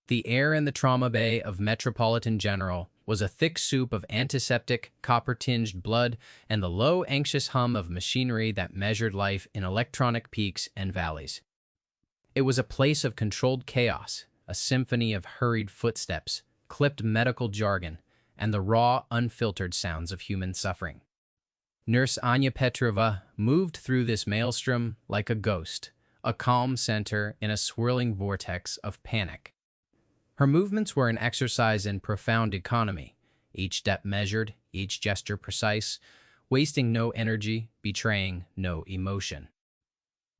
The air in the trauma bay of Metropolitan General was a thick soup of antiseptic, copper-tinged blood and the low, anxious hum of machinery that measured life in electronic peaks and valleys. It was a place of controlled chaos, a symphony of hurried footsteps, clipped medical jargon, and the raw, unfiltered sounds of human suffering. Nurse Anya Petrova moved through this maelstrom like a ghost, a calm center in a swirling vortex of panic. Her movements were an exercise in profound economy, each step measured, each gesture precise, wasting no energy, betraying no emotion.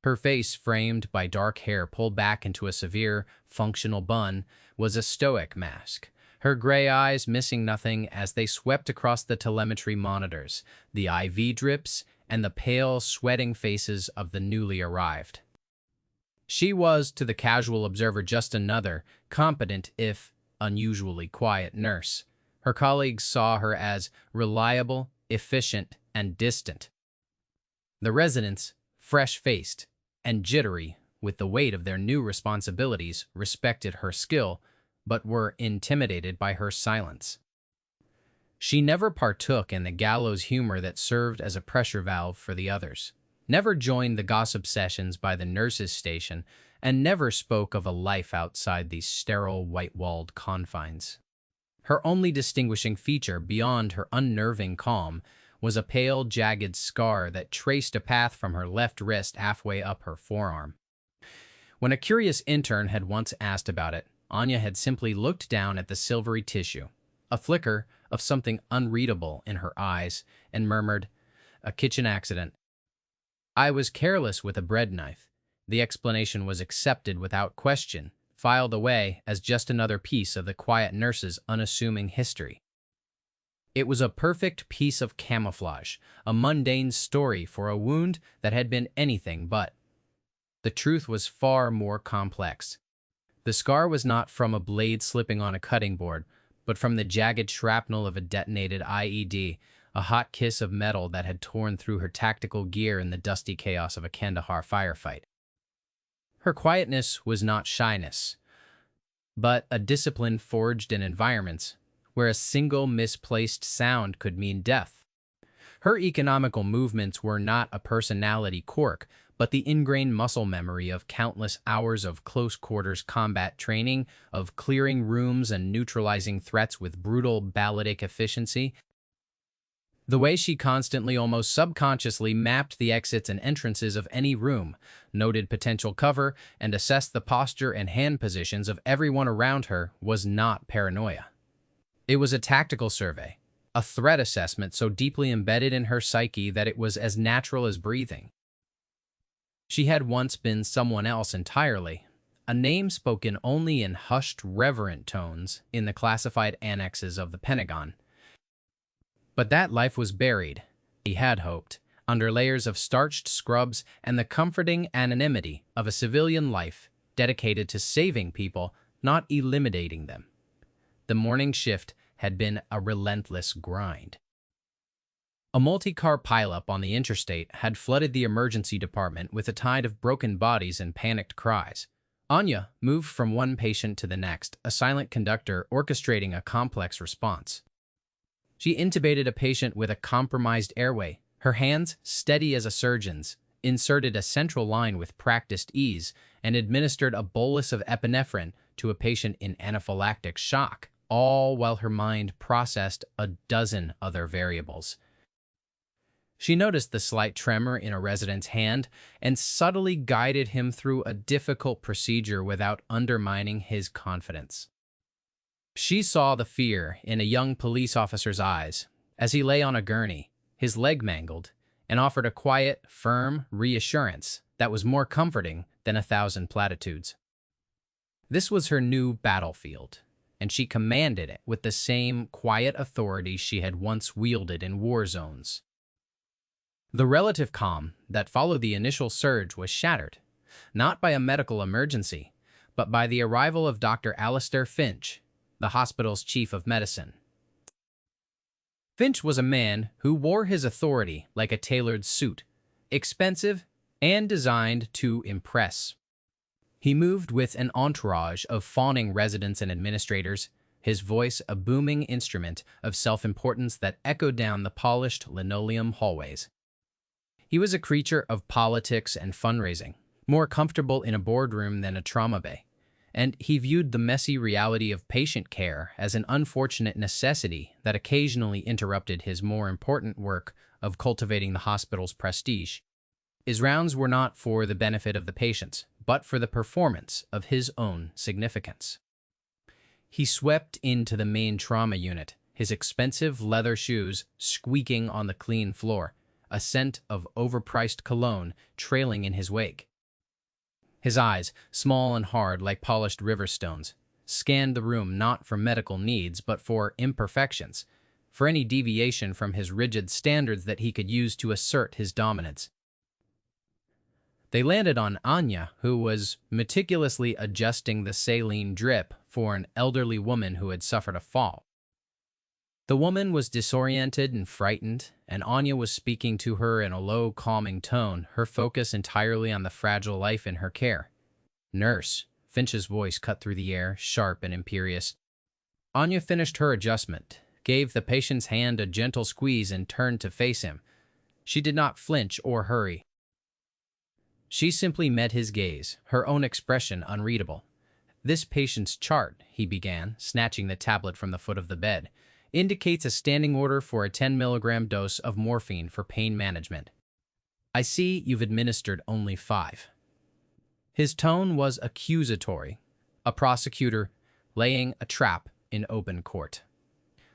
Her face, framed by dark hair pulled back into a severe, functional bun, was a stoic mask, her gray eyes missing nothing as they swept across the telemetry monitors, the IV drips, and the pale, sweating faces of the newly arrived. She was, to the casual observer, just another, competent if unusually quiet nurse. Her colleagues saw her as reliable, efficient, and distant. The residents, fresh-faced and jittery with the weight of their new responsibilities, respected her skill, but were intimidated by her silence. She never partook in the gallows humor that served as a pressure valve for the others, never joined the gossip sessions by the nurses' station, and never spoke of a life outside these sterile, white-walled confines. Her only distinguishing feature beyond her unnerving calm was a pale, jagged scar that traced a path from her left wrist halfway up her forearm. When a curious intern had once asked about it, Anya had simply looked down at the silvery tissue, a flicker of something unreadable in her eyes, and murmured, "A kitchen accident. I was careless with a bread knife." The explanation was accepted without question, filed away as just another piece of the quiet nurse's unassuming history. It was a perfect piece of camouflage, a mundane story for a wound that had been anything but. The truth was far more complex. The scar was not from a blade slipping on a cutting board, but from the jagged shrapnel of a detonated IED, a hot kiss of metal that had torn through her tactical gear in the dusty chaos of a Kandahar firefight. Her quietness was not shyness, but a discipline forged in environments where a single misplaced sound could mean death. Her economical movements were not a personality quirk, but the ingrained muscle memory of countless hours of close-quarters combat training, of clearing rooms and neutralizing threats with brutal ballistic efficiency. The way she constantly, almost subconsciously, mapped the exits and entrances of any room, noted potential cover, and assessed the posture and hand positions of everyone around her was not paranoia. It was a tactical survey, a threat assessment so deeply embedded in her psyche that it was as natural as breathing. She had once been someone else entirely, a name spoken only in hushed, reverent tones in the classified annexes of the Pentagon. But that life was buried, he had hoped, under layers of starched scrubs and the comforting anonymity of a civilian life dedicated to saving people, not eliminating them. The morning shift had been a relentless grind. A multi-car pileup on the interstate had flooded the emergency department with a tide of broken bodies and panicked cries. Anya moved from one patient to the next, a silent conductor orchestrating a complex response. She intubated a patient with a compromised airway, her hands steady as a surgeon's, inserted a central line with practiced ease, and administered a bolus of epinephrine to a patient in anaphylactic shock, all while her mind processed a dozen other variables. She noticed the slight tremor in a resident's hand and subtly guided him through a difficult procedure without undermining his confidence. She saw the fear in a young police officer's eyes as he lay on a gurney, his leg mangled, and offered a quiet, firm reassurance that was more comforting than 1,000 platitudes. This was her new battlefield, and she commanded it with the same quiet authority she had once wielded in war zones. The relative calm that followed the initial surge was shattered, not by a medical emergency, but by the arrival of Dr. Alistair Finch, the hospital's chief of medicine. Finch was a man who wore his authority like a tailored suit, expensive and designed to impress. He moved with an entourage of fawning residents and administrators, his voice a booming instrument of self-importance that echoed down the polished linoleum hallways. He was a creature of politics and fundraising, more comfortable in a boardroom than a trauma bay, and he viewed the messy reality of patient care as an unfortunate necessity that occasionally interrupted his more important work of cultivating the hospital's prestige. His rounds were not for the benefit of the patients, but for the performance of his own significance. He swept into the main trauma unit, his expensive leather shoes squeaking on the clean floor, a scent of overpriced cologne trailing in his wake. His eyes, small and hard like polished river stones, scanned the room not for medical needs but for imperfections, for any deviation from his rigid standards that he could use to assert his dominance. They landed on Anya, who was meticulously adjusting the saline drip for an elderly woman who had suffered a fall. The woman was disoriented and frightened, and Anya was speaking to her in a low, calming tone, her focus entirely on the fragile life in her care. "Nurse," Finch's voice cut through the air, sharp and imperious. Anya finished her adjustment, gave the patient's hand a gentle squeeze, and turned to face him. She did not flinch or hurry. She simply met his gaze, her own expression unreadable. "This patient's chart," he began, snatching the tablet from the foot of the bed, "indicates a standing order for a 10 mg dose of morphine for pain management. I see you've administered only 5. His tone was accusatory, a prosecutor laying a trap in open court.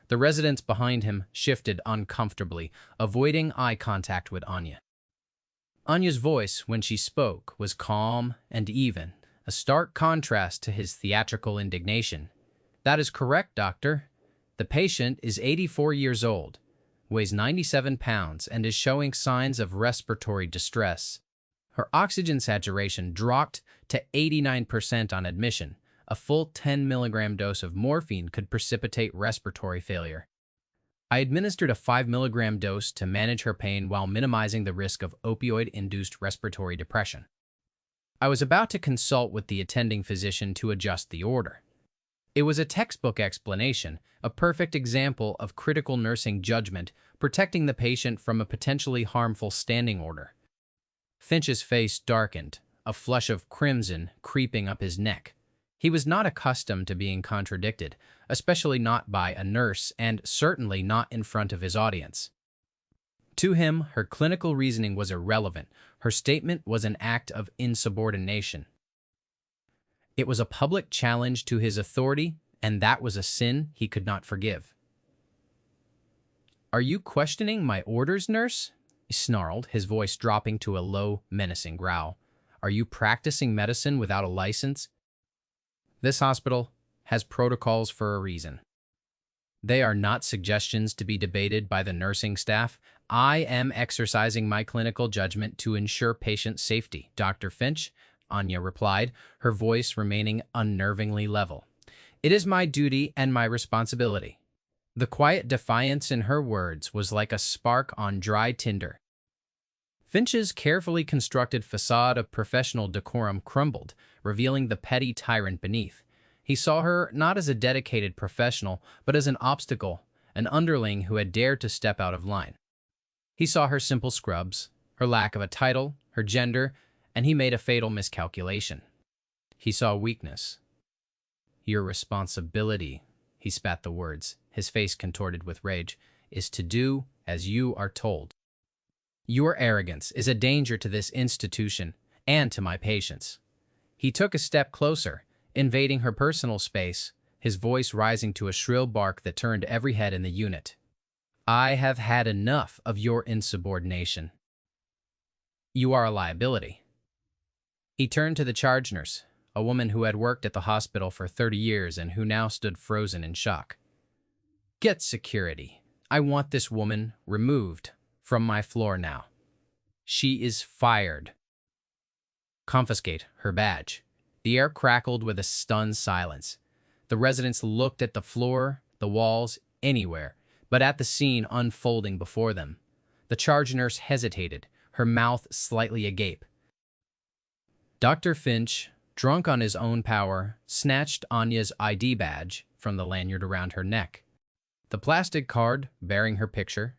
The residents behind him shifted uncomfortably, avoiding eye contact with Anya. Anya's voice, when she spoke, was calm and even, a stark contrast to his theatrical indignation. "That is correct, doctor. The patient is 84 years old, weighs 97 pounds, and is showing signs of respiratory distress. Her oxygen saturation dropped to 89% on admission. A full 10 mg dose of morphine could precipitate respiratory failure. I administered a 5 mg dose to manage her pain while minimizing the risk of opioid-induced respiratory depression. I was about to consult with the attending physician to adjust the order." It was a textbook explanation, a perfect example of critical nursing judgment, protecting the patient from a potentially harmful standing order. Finch's face darkened, a flush of crimson creeping up his neck. He was not accustomed to being contradicted, especially not by a nurse, and certainly not in front of his audience. To him, her clinical reasoning was irrelevant. Her statement was an act of insubordination. It was a public challenge to his authority, and that was a sin he could not forgive. "Are you questioning my orders, nurse?" he snarled, his voice dropping to a low, menacing growl. "Are you practicing medicine without a license? This hospital has protocols for a reason. They are not suggestions to be debated by the nursing staff. I am exercising my clinical judgment to ensure patient safety, Dr. Finch," Anya replied, her voice remaining unnervingly level. "It is my duty and my responsibility." The quiet defiance in her words was like a spark on dry tinder. Finch's carefully constructed facade of professional decorum crumbled, revealing the petty tyrant beneath. He saw her not as a dedicated professional, but as an obstacle, an underling who had dared to step out of line. He saw her simple scrubs, her lack of a title, her gender, and he made a fatal miscalculation. He saw weakness. "Your responsibility," he spat the words, his face contorted with rage, "is to do as you are told. Your arrogance is a danger to this institution and to my patients." He took a step closer, invading her personal space, his voice rising to a shrill bark that turned every head in the unit. "I have had enough of your insubordination. You are a liability." He turned to the charge nurse, a woman who had worked at the hospital for 30 years and who now stood frozen in shock. "Get security. I want this woman removed from my floor now. She is fired." "Confiscate her badge." The air crackled with a stunned silence. The residents looked at the floor, the walls, anywhere, but at the scene unfolding before them. The charge nurse hesitated, her mouth slightly agape. "Dr. Finch, drunk on his own power, snatched Anya's ID badge from the lanyard around her neck. The plastic card bearing her picture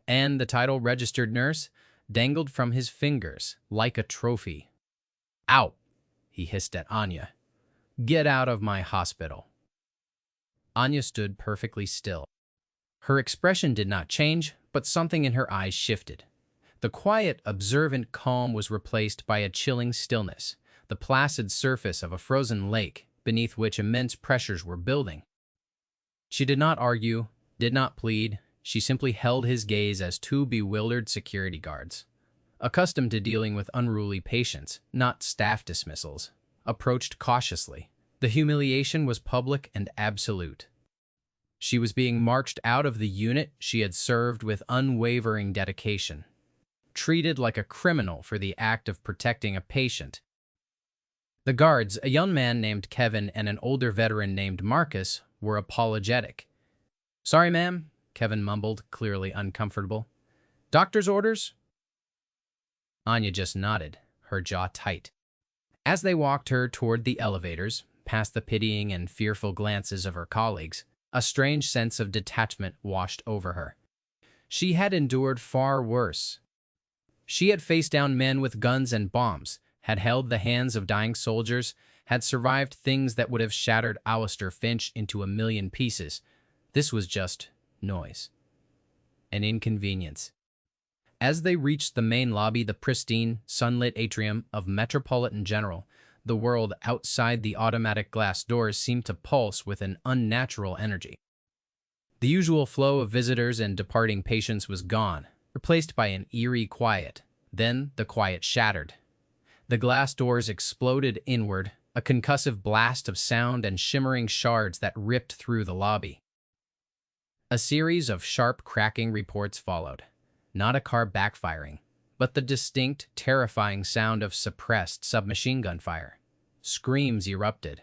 and the title registered nurse dangled from his fingers like a trophy. "Out!" he hissed at Anya. "Get out of my hospital." Anya stood perfectly still. Her expression did not change, but something in her eyes shifted. The quiet, observant calm was replaced by a chilling stillness, the placid surface of a frozen lake beneath which immense pressures were building. She did not argue, did not plead. She simply held his gaze as two bewildered security guards, accustomed to dealing with unruly patients, not staff dismissals, approached cautiously. The humiliation was public and absolute. She was being marched out of the unit she had served with unwavering dedication, treated like a criminal for the act of protecting a patient. The guards, a young man named Kevin and an older veteran named Marcus, were apologetic. "Sorry, ma'am," Kevin mumbled, clearly uncomfortable. "Doctor's orders?" Anya just nodded, her jaw tight. As they walked her toward the elevators, past the pitying and fearful glances of her colleagues, a strange sense of detachment washed over her. She had endured far worse. She had faced down men with guns and bombs, had held the hands of dying soldiers, had survived things that would have shattered Alistair Finch into a million pieces. This was just noise. An inconvenience. As they reached the main lobby, the pristine, sunlit atrium of Metropolitan General, the world outside the automatic glass doors seemed to pulse with an unnatural energy. The usual flow of visitors and departing patients was gone, replaced by an eerie quiet. Then the quiet shattered. The glass doors exploded inward, a concussive blast of sound and shimmering shards that ripped through the lobby. A series of sharp cracking reports followed. Not a car backfiring, but the distinct, terrifying sound of suppressed submachine gun fire. Screams erupted.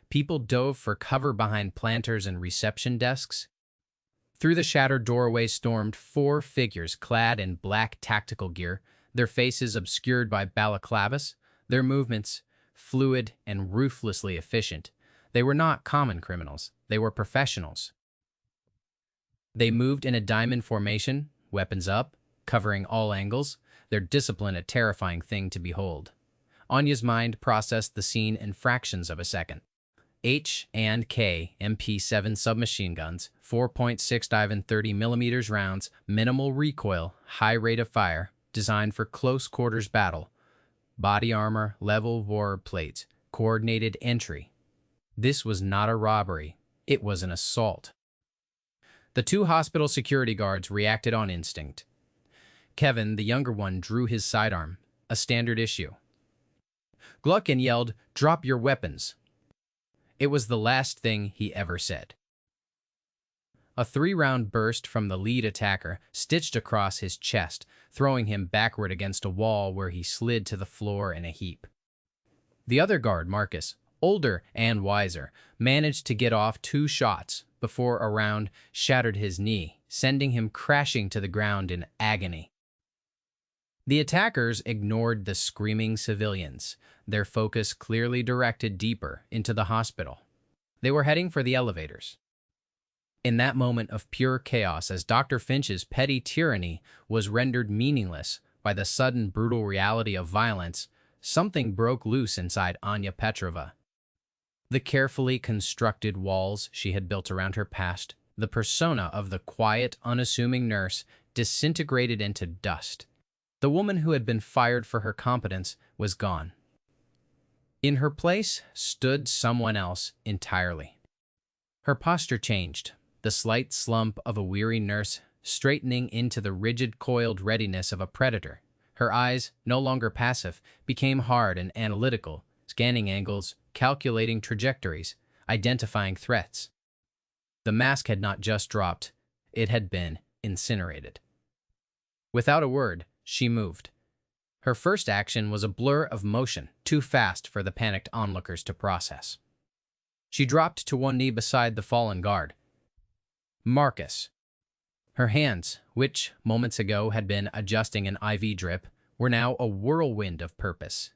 People dove for cover behind planters and reception desks. Through the shattered doorway stormed four figures clad in black tactical gear, their faces obscured by balaclavas, their movements fluid and ruthlessly efficient. They were not common criminals. They were professionals. They moved in a diamond formation, weapons up, covering all angles, their discipline a terrifying thing to behold. Anya's mind processed the scene in fractions of a second. H&K MP7 submachine guns, 4.6 dive and 30mm rounds, minimal recoil, high rate of fire, designed for close quarters battle, body armor, level war plates, coordinated entry. This was not a robbery. It was an assault. The two hospital security guards reacted on instinct. Kevin, the younger one, drew his sidearm, a standard issue. Gluckin yelled, "Drop your weapons." It was the last thing he ever said. A 3-round burst from the lead attacker stitched across his chest, throwing him backward against a wall where he slid to the floor in a heap. The other guard, Marcus, older and wiser, managed to get off 2 shots before a round shattered his knee, sending him crashing to the ground in agony. The attackers ignored the screaming civilians, their focus clearly directed deeper into the hospital. They were heading for the elevators. In that moment of pure chaos, as Dr. Finch's petty tyranny was rendered meaningless by the sudden brutal reality of violence, something broke loose inside Anya Petrova. The carefully constructed walls she had built around her past, the persona of the quiet, unassuming nurse, disintegrated into dust. The woman who had been fired for her competence was gone. In her place stood someone else entirely. Her posture changed, the slight slump of a weary nurse straightening into the rigid, coiled readiness of a predator. Her eyes, no longer passive, became hard and analytical, scanning angles, calculating trajectories, identifying threats. The mask had not just dropped, it had been incinerated. Without a word, she moved. Her first action was a blur of motion, too fast for the panicked onlookers to process. She dropped to one knee beside the fallen guard. Marcus. Her hands, which moments ago had been adjusting an IV drip, were now a whirlwind of purpose.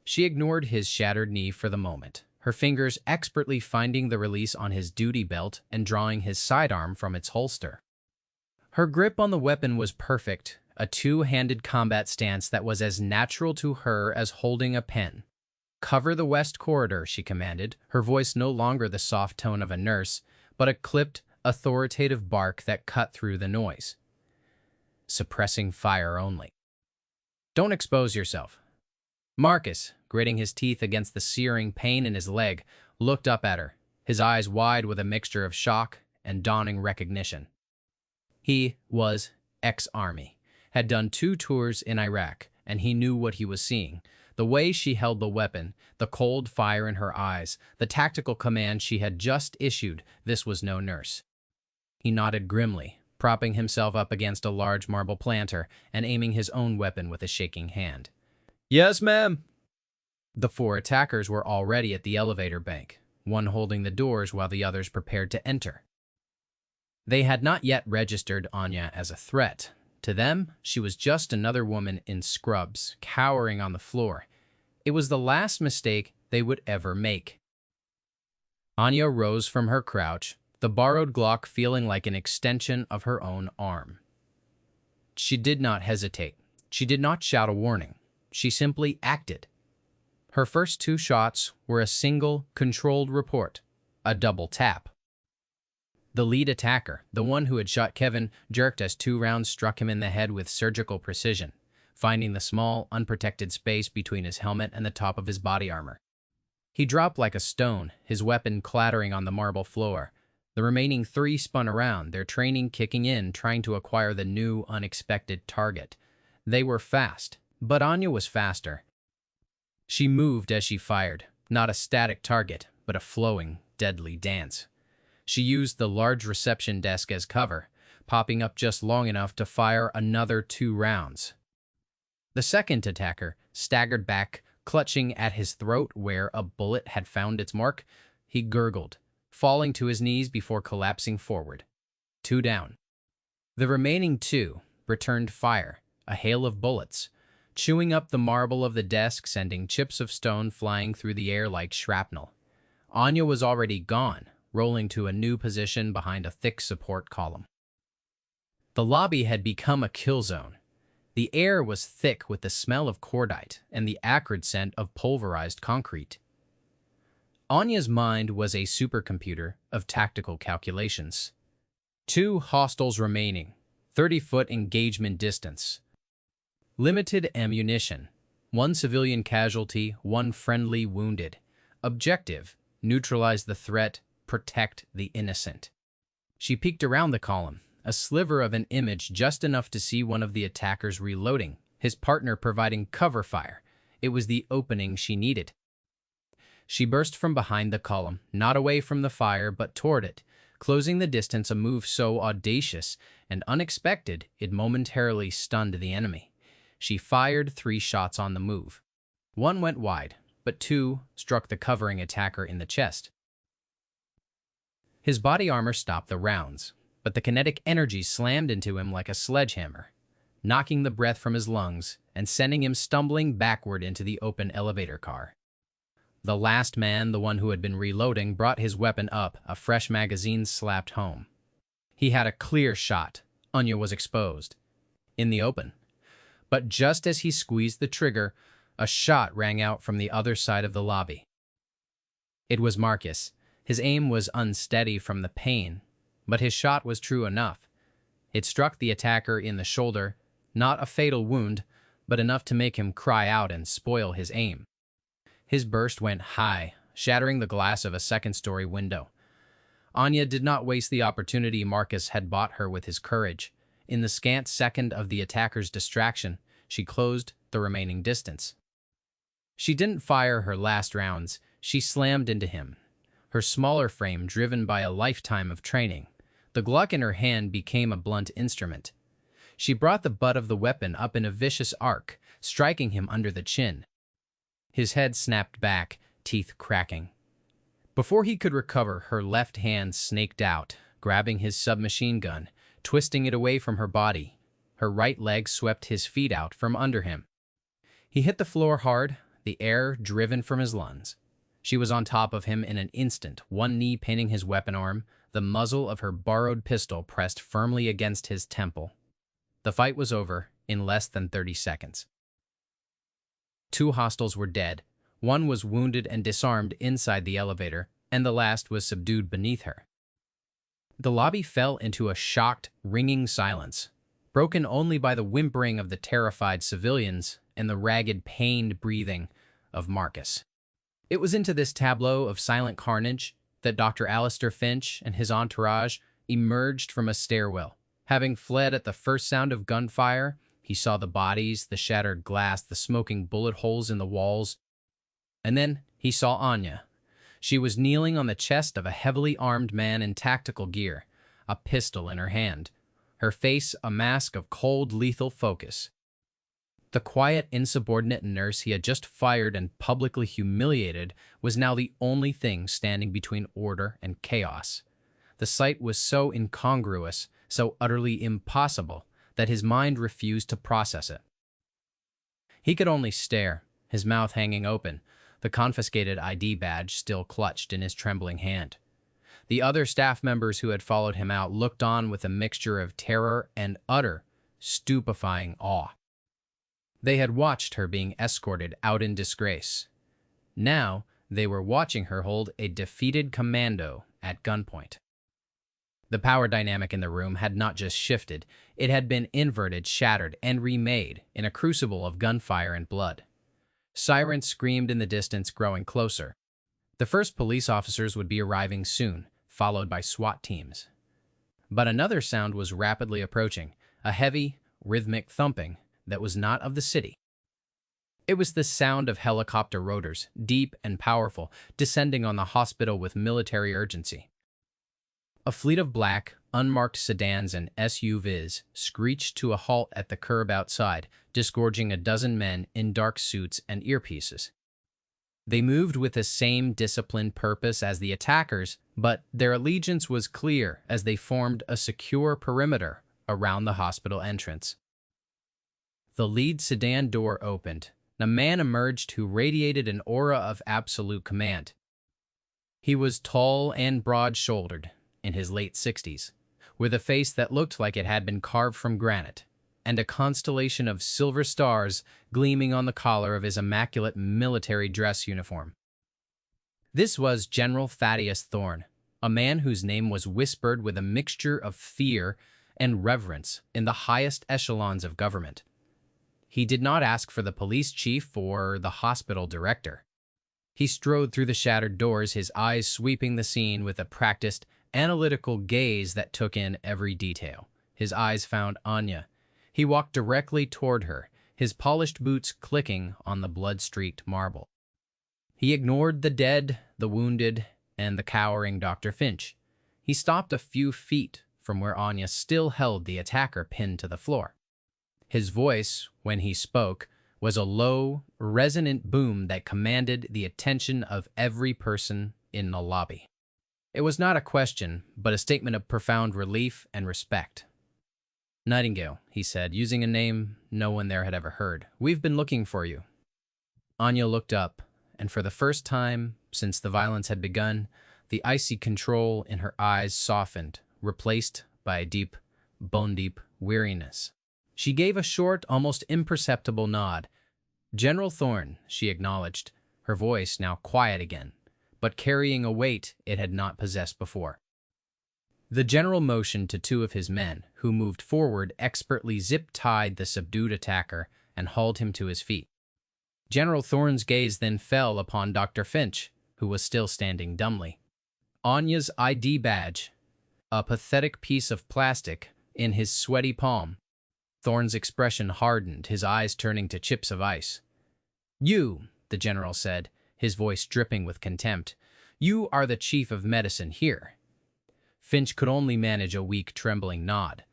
She ignored his shattered knee for the moment, her fingers expertly finding the release on his duty belt and drawing his sidearm from its holster. Her grip on the weapon was perfect, a two-handed combat stance that was as natural to her as holding a pen. "Cover the west corridor," she commanded, her voice no longer the soft tone of a nurse, but a clipped, authoritative bark that cut through the noise. "Suppressing fire only. Don't expose yourself." Marcus, gritting his teeth against the searing pain in his leg, looked up at her, his eyes wide with a mixture of shock and dawning recognition. He was ex-army, had done 2 tours in Iraq, and he knew what he was seeing. The way she held the weapon, the cold fire in her eyes, the tactical command she had just issued, this was no nurse. He nodded grimly, propping himself up against a large marble planter and aiming his own weapon with a shaking hand. "Yes, ma'am." The 4 attackers were already at the elevator bank, one holding the doors while the others prepared to enter. They had not yet registered Anya as a threat. To them, she was just another woman in scrubs, cowering on the floor. It was the last mistake they would ever make. Anya rose from her crouch, the borrowed Glock feeling like an extension of her own arm. She did not hesitate. She did not shout a warning. She simply acted. Her first 2 shots were a single, controlled report, a double tap. The lead attacker, the one who had shot Kevin, jerked as 2 rounds struck him in the head with surgical precision, finding the small, unprotected space between his helmet and the top of his body armor. He dropped like a stone, his weapon clattering on the marble floor. The remaining 3 spun around, their training kicking in, trying to acquire the new, unexpected target. They were fast, but Anya was faster. She moved as she fired, not a static target, but a flowing, deadly dance. She used the large reception desk as cover, popping up just long enough to fire another 2 rounds. The second attacker staggered back, clutching at his throat where a bullet had found its mark. He gurgled, falling to his knees before collapsing forward. 2 down. The remaining 2 returned fire, a hail of bullets, chewing up the marble of the desk, sending chips of stone flying through the air like shrapnel. Anya was already gone, rolling to a new position behind a thick support column. The lobby had become a kill zone. The air was thick with the smell of cordite and the acrid scent of pulverized concrete. Anya's mind was a supercomputer of tactical calculations. 2 hostiles remaining, 30-foot engagement distance. Limited ammunition, 1 civilian casualty, 1 friendly wounded. Objective, neutralize the threat, protect the innocent. She peeked around the column, a sliver of an image just enough to see one of the attackers reloading, his partner providing cover fire. It was the opening she needed. She burst from behind the column, not away from the fire, but toward it, closing the distance, a move so audacious and unexpected it momentarily stunned the enemy. She fired 3 shots on the move. 1 went wide, but 2 struck the covering attacker in the chest. His body armor stopped the rounds, but the kinetic energy slammed into him like a sledgehammer, knocking the breath from his lungs and sending him stumbling backward into the open elevator car. The last man, the one who had been reloading, brought his weapon up, a fresh magazine slapped home. He had a clear shot. Anya was exposed, in the open. But just as he squeezed the trigger, a shot rang out from the other side of the lobby. It was Marcus. His aim was unsteady from the pain, but his shot was true enough. It struck the attacker in the shoulder, not a fatal wound, but enough to make him cry out and spoil his aim. His burst went high, shattering the glass of a second-story window. Anya did not waste the opportunity Marcus had bought her with his courage. In the scant second of the attacker's distraction, she closed the remaining distance. She didn't fire her last rounds. She slammed into him, her smaller frame driven by a lifetime of training. The Glock in her hand became a blunt instrument. She brought the butt of the weapon up in a vicious arc, striking him under the chin. His head snapped back, teeth cracking. Before he could recover, her left hand snaked out, grabbing his submachine gun, twisting it away from her body. Her right leg swept his feet out from under him. He hit the floor hard, the air driven from his lungs. She was on top of him in an instant, one knee pinning his weapon arm, the muzzle of her borrowed pistol pressed firmly against his temple. The fight was over in less than 30 seconds. Two hostiles were dead. One was wounded and disarmed inside the elevator, and the last was subdued beneath her. The lobby fell into a shocked, ringing silence, broken only by the whimpering of the terrified civilians and the ragged, pained breathing of Marcus. It was into this tableau of silent carnage that Dr. Alistair Finch and his entourage emerged from a stairwell. Having fled at the first sound of gunfire, he saw the bodies, the shattered glass, the smoking bullet holes in the walls. And then he saw Anya. She was kneeling on the chest of a heavily armed man in tactical gear, a pistol in her hand, her face a mask of cold, lethal focus. The quiet, insubordinate nurse he had just fired and publicly humiliated was now the only thing standing between order and chaos. The sight was so incongruous, so utterly impossible, that his mind refused to process it. He could only stare, his mouth hanging open, the confiscated ID badge still clutched in his trembling hand. The other staff members who had followed him out looked on with a mixture of terror and utter, stupefying awe. They had watched her being escorted out in disgrace. Now they were watching her hold a defeated commando at gunpoint. The power dynamic in the room had not just shifted, it had been inverted, shattered, and remade in a crucible of gunfire and blood. Sirens screamed in the distance, growing closer. The first police officers would be arriving soon, followed by SWAT teams. But another sound was rapidly approaching, a heavy, rhythmic thumping that was not of the city. It was the sound of helicopter rotors, deep and powerful, descending on the hospital with military urgency. A fleet of black, unmarked sedans and SUVs screeched to a halt at the curb outside, disgorging a dozen men in dark suits and earpieces. They moved with the same disciplined purpose as the attackers, but their allegiance was clear as they formed a secure perimeter around the hospital entrance. The lead sedan door opened. A man emerged who radiated an aura of absolute command. He was tall and broad-shouldered, in his late 60s, with a face that looked like it had been carved from granite, and a constellation of silver stars gleaming on the collar of his immaculate military dress uniform. This was General Thaddeus Thorne, a man whose name was whispered with a mixture of fear and reverence in the highest echelons of government. He did not ask for the police chief or the hospital director. He strode through the shattered doors, his eyes sweeping the scene with a practiced, analytical gaze that took in every detail. His eyes found Anya. He walked directly toward her, his polished boots clicking on the blood-streaked marble. He ignored the dead, the wounded, and the cowering Dr. Finch. He stopped a few feet from where Anya still held the attacker pinned to the floor. His voice, when he spoke, was a low, resonant boom that commanded the attention of every person in the lobby. It was not a question, but a statement of profound relief and respect. "Nightingale," he said, using a name no one there had ever heard. "We've been looking for you." Anya looked up, and for the first time since the violence had begun, the icy control in her eyes softened, replaced by a deep, bone-deep weariness. She gave a short, almost imperceptible nod. "General Thorne," she acknowledged, her voice now quiet again, but carrying a weight it had not possessed before. The general motioned to two of his men, who moved forward, expertly zip-tied the subdued attacker, and hauled him to his feet. General Thorne's gaze then fell upon Dr. Finch, who was still standing dumbly. Anya's ID badge, a pathetic piece of plastic, in his sweaty palm. Thorne's expression hardened, his eyes turning to chips of ice. "You," the general said, his voice dripping with contempt, "you are the chief of medicine here." Finch could only manage a weak, trembling nod.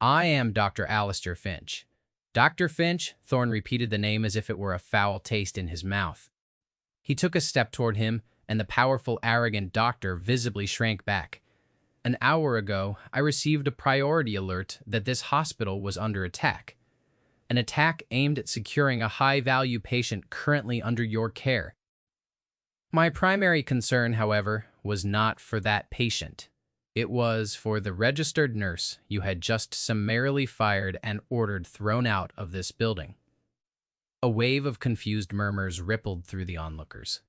"I am Dr. Alistair Finch." "Dr. Finch?" Thorne repeated the name as if it were a foul taste in his mouth. He took a step toward him, and the powerful, arrogant doctor visibly shrank back. "An hour ago, I received a priority alert that this hospital was under attack. an attack aimed at securing a high-value patient currently under your care. My primary concern, however, was not for that patient. It was for the registered nurse you had just summarily fired and ordered thrown out of this building. A wave of confused murmurs rippled through the onlookers.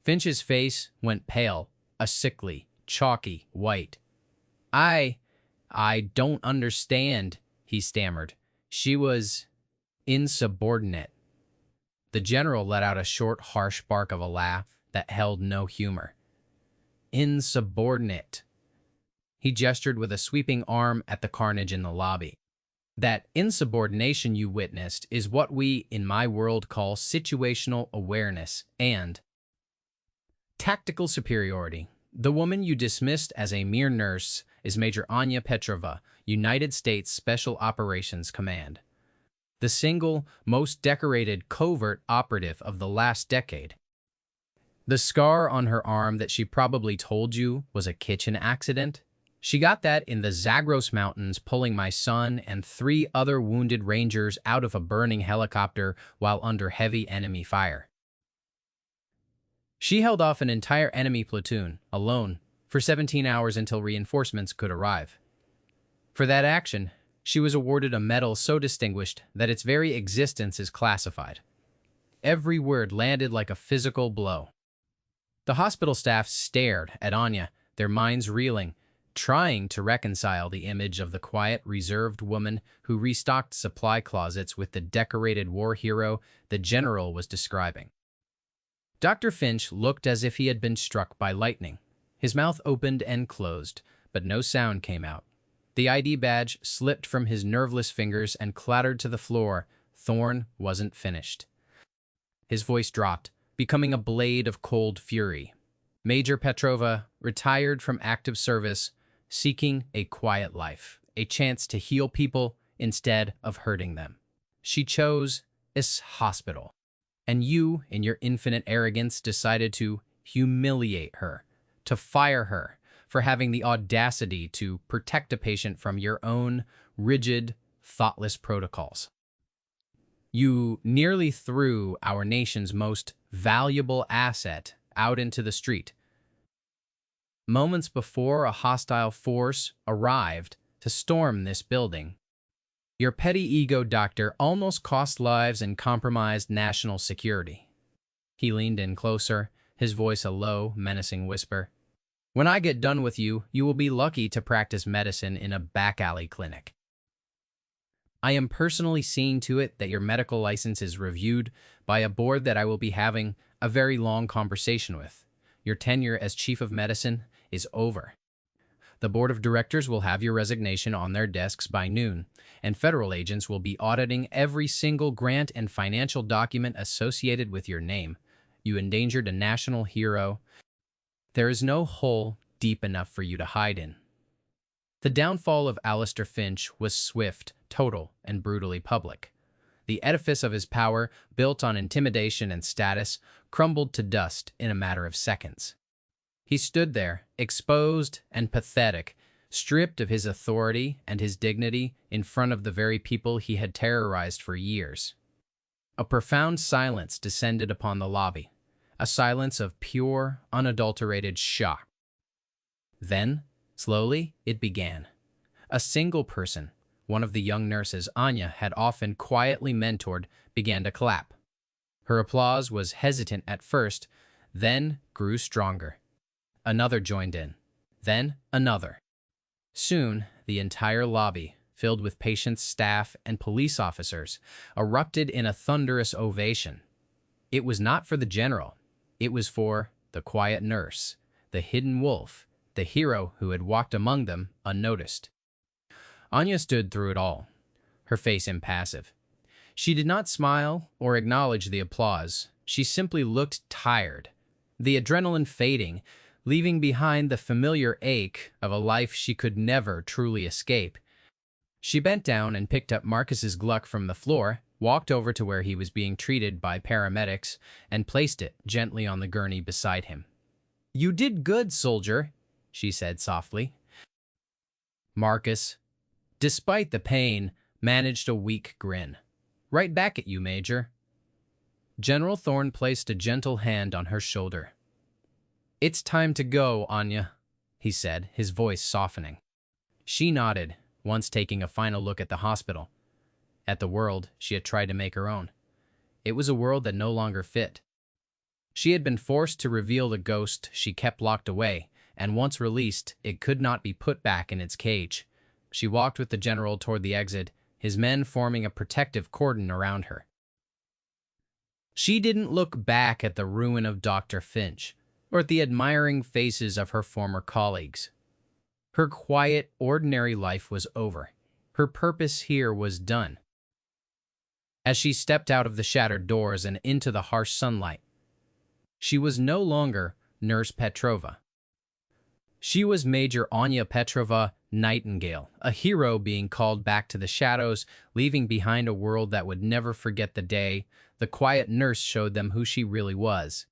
Finch's face went pale, a sickly, chalky white. I don't understand, he stammered. She was insubordinate. The general let out a short, harsh bark of a laugh that held no humor. Insubordinate. He gestured with a sweeping arm at the carnage in the lobby. That insubordination you witnessed is what we, in my world, call situational awareness and tactical superiority. The woman you dismissed as a mere nurse is Major Anya Petrova, United States Special Operations Command, the single most decorated covert operative of the last decade. The scar on her arm that she probably told you was a kitchen accident? She got that in the Zagros Mountains pulling my son and 3 other wounded rangers out of a burning helicopter while under heavy enemy fire. She held off an entire enemy platoon, alone, for 17 hours until reinforcements could arrive. For that action, she was awarded a medal so distinguished that its very existence is classified. Every word landed like a physical blow. The hospital staff stared at Anya, their minds reeling, trying to reconcile the image of the quiet, reserved woman who restocked supply closets with the decorated war hero the general was describing. Dr. Finch looked as if he had been struck by lightning. His mouth opened and closed, but no sound came out. The ID badge slipped from his nerveless fingers and clattered to the floor. Thorne wasn't finished. His voice dropped, becoming a blade of cold fury. Major Petrova retired from active service, seeking a quiet life, a chance to heal people instead of hurting them. She chose this hospital. And you, in your infinite arrogance, decided to humiliate her, to fire her for having the audacity to protect a patient from your own rigid, thoughtless protocols. You nearly threw our nation's most valuable asset out into the street, moments before a hostile force arrived to storm this building. Your petty ego, doctor, almost cost lives and compromised national security. He leaned in closer, his voice a low, menacing whisper. When I get done with you, you will be lucky to practice medicine in a back-alley clinic. I am personally seeing to it that your medical license is reviewed by a board that I will be having a very long conversation with. Your tenure as chief of medicine is over. The board of directors will have your resignation on their desks by noon, and federal agents will be auditing every single grant and financial document associated with your name. You endangered a national hero. There is no hole deep enough for you to hide in. The downfall of Alistair Finch was swift, total, and brutally public. The edifice of his power, built on intimidation and status, crumbled to dust in a matter of seconds. He stood there, exposed and pathetic, stripped of his authority and his dignity in front of the very people he had terrorized for years. A profound silence descended upon the lobby, a silence of pure, unadulterated shock. Then, slowly, it began. A single person, one of the young nurses Anya had often quietly mentored, began to clap. Her applause was hesitant at first, then grew stronger. Another joined in, then another. Soon, the entire lobby, filled with patients, staff, and police officers, erupted in a thunderous ovation. It was not for the general. It was for the quiet nurse, the hidden wolf, the hero who had walked among them unnoticed. Anya stood through it all, her face impassive. She did not smile or acknowledge the applause. She simply looked tired, the adrenaline fading, leaving behind the familiar ache of a life she could never truly escape. She bent down and picked up Marcus's Gluck from the floor, walked over to where he was being treated by paramedics, and placed it gently on the gurney beside him. "You did good, soldier," she said softly. Marcus, despite the pain, managed a weak grin. "Right back at you, Major." General Thorne placed a gentle hand on her shoulder. "It's time to go, Anya," he said, his voice softening. She nodded, once taking a final look at the hospital, at the world she had tried to make her own. It was a world that no longer fit. She had been forced to reveal the ghost she kept locked away, and once released, it could not be put back in its cage. She walked with the general toward the exit, his men forming a protective cordon around her. She didn't look back at the ruin of Dr. Finch, or at the admiring faces of her former colleagues. Her quiet, ordinary life was over. Her purpose here was done. As she stepped out of the shattered doors and into the harsh sunlight, she was no longer Nurse Petrova. She was Major Anya Petrova Nightingale, a hero being called back to the shadows, leaving behind a world that would never forget the day the quiet nurse showed them who she really was.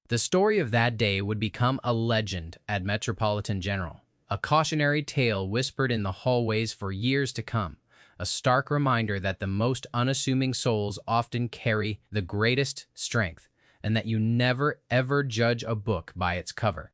The story of that day would become a legend at Metropolitan General, a cautionary tale whispered in the hallways for years to come, a stark reminder that the most unassuming souls often carry the greatest strength, and that you never ever judge a book by its cover.